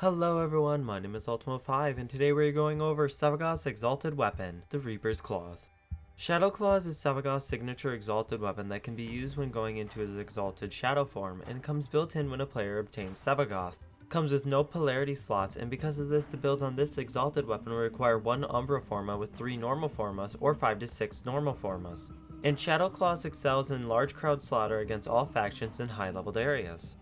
Hello everyone, my name is UltimoFive, and today we're going over Sevagoth's exalted weapon, the Reaper's Claws. Shadow Claws is Sevagoth's signature exalted weapon that can be used when going into his exalted shadow form, and comes built in when a player obtains Sevagoth. Comes with no polarity slots, and because of this, the builds on this exalted weapon will require 1 Umbra Forma with 3 normal formas or 5 to 6 normal formas. And Shadow Claws excels in large crowd slaughter against all factions in high leveled areas.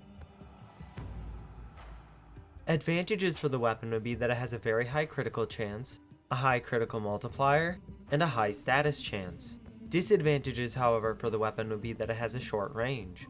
Advantages for the weapon would be that it has a very high critical chance, a high critical multiplier, and a high status chance. Disadvantages, however, for the weapon would be that it has a short range.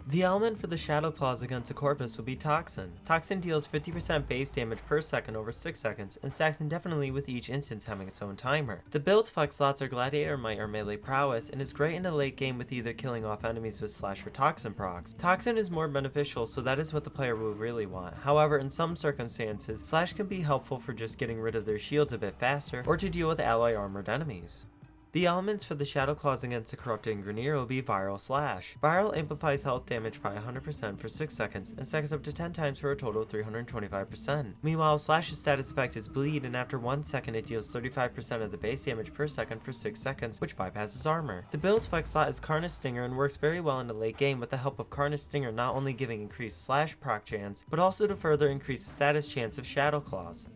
The element for the Shadow Claws against a Corpus would be Toxin. Toxin deals 50% base damage per second over 6 seconds, and stacks indefinitely with each instance having its own timer. The build's flex slots are Gladiator Might or Melee Prowess, and is great in the late game with either killing off enemies with Slash or Toxin procs. Toxin is more beneficial, so that is what the player will really want. However, in some circumstances, Slash can be helpful for just getting rid of their shields a bit faster, or to deal with ally armored enemies. The elements for the Shadow Claws against the Corrupted and Grineer will be Viral Slash. Viral amplifies health damage by 100% for 6 seconds and stacks up to 10 times for a total of 325%. Meanwhile, Slash's status effect is Bleed, and after 1 second it deals 35% of the base damage per second for 6 seconds, which bypasses armor. The build's flex slot is Carnage Stinger and works very well in the late game with the help of Carnage Stinger not only giving increased Slash proc chance, but also to further increase the status chance of Shadow Claws.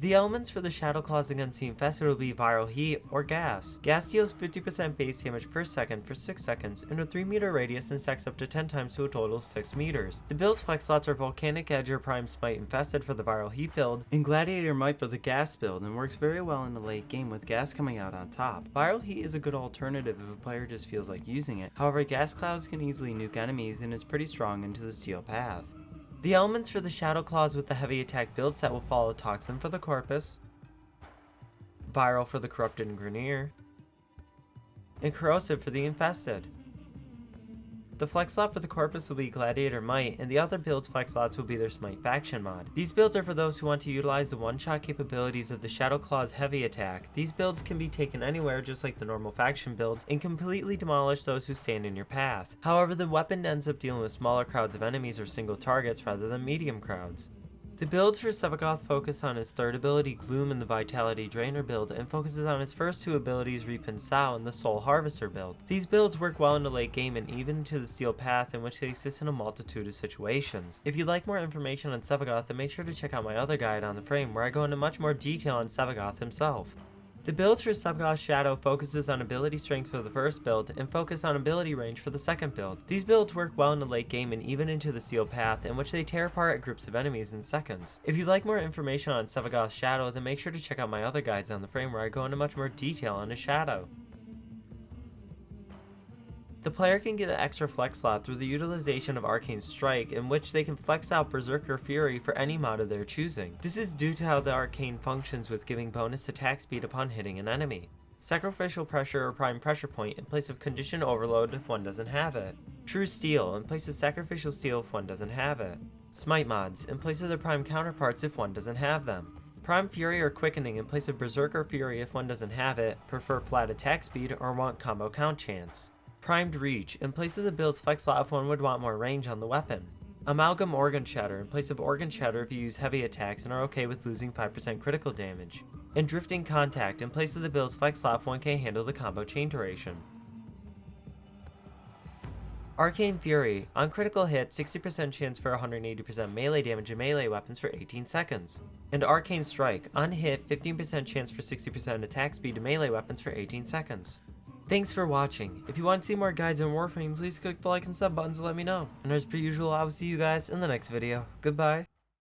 The elements for the Shadow Claws against the Infested will be Viral Heat or Gas. Gas deals 50% base damage per second for 6 seconds in a 3 meter radius and stacks up to 10 times to a total of 6 meters. The build's flex slots are Volcanic Edge or Prime Smite Infested for the Viral Heat build, and Gladiator Might for the Gas build, and works very well in the late game with Gas coming out on top. Viral Heat is a good alternative if a player just feels like using it, however Gas Clouds can easily nuke enemies and is pretty strong into the steel path. The elements for the Shadow Claws with the heavy attack build set will follow Toxin for the Corpus, Viral for the Corrupted and Grineer, and Corrosive for the Infested. The flex slot for the Corpus will be Gladiator Might, and the other build's flex slots will be their Smite faction mod. These builds are for those who want to utilize the one-shot capabilities of the Shadow Claw's heavy attack. These builds can be taken anywhere just like the normal faction builds, and completely demolish those who stand in your path. However, the weapon ends up dealing with smaller crowds of enemies or single targets rather than medium crowds. The builds for Sevagoth focus on his third ability Gloom in the Vitality Drainer build, and focuses on his first 2 abilities Reap and Sow in the Soul Harvester build. These builds work well in the late game and even into the steel path, in which they assist in a multitude of situations. If you'd like more information on Sevagoth, then make sure to check out my other guide on the frame, where I go into much more detail on Sevagoth himself. The builds for Sevagoth Shadow focuses on ability strength for the first build, and focus on ability range for the second build. These builds work well in the late game and even into the steel path, in which they tear apart groups of enemies in seconds. If you'd like more information on Sevagoth Shadow, then make sure to check out my other guides on the frame, where I go into much more detail on his Shadow. The player can get an extra flex slot through the utilization of Arcane Strike, in which they can flex out Berserker Fury for any mod of their choosing. This is due to how the Arcane functions with giving bonus attack speed upon hitting an enemy. Sacrificial Pressure or Prime Pressure Point in place of Condition Overload if one doesn't have it. True Steel in place of Sacrificial Steel if one doesn't have it. Smite mods in place of their Prime counterparts if one doesn't have them. Prime Fury or Quickening in place of Berserker Fury if one doesn't have it, prefer flat attack speed, or want combo count chance. Primed Reach in place of the build's flex slot if one would want more range on the weapon. Amalgam Organ Shatter in place of Organ Shatter if you use heavy attacks and are okay with losing 5% critical damage. And Drifting Contact in place of the build's flex slot if one can handle the combo chain duration. Arcane Fury, on critical hit, 60% chance for 180% melee damage in melee weapons for 18 seconds. And Arcane Strike, on hit, 15% chance for 60% attack speed to melee weapons for 18 seconds. Thanks for watching. If you want to see more guides on Warframe, please click the like and sub buttons to let me know. And as per usual, I will see you guys in the next video. Goodbye.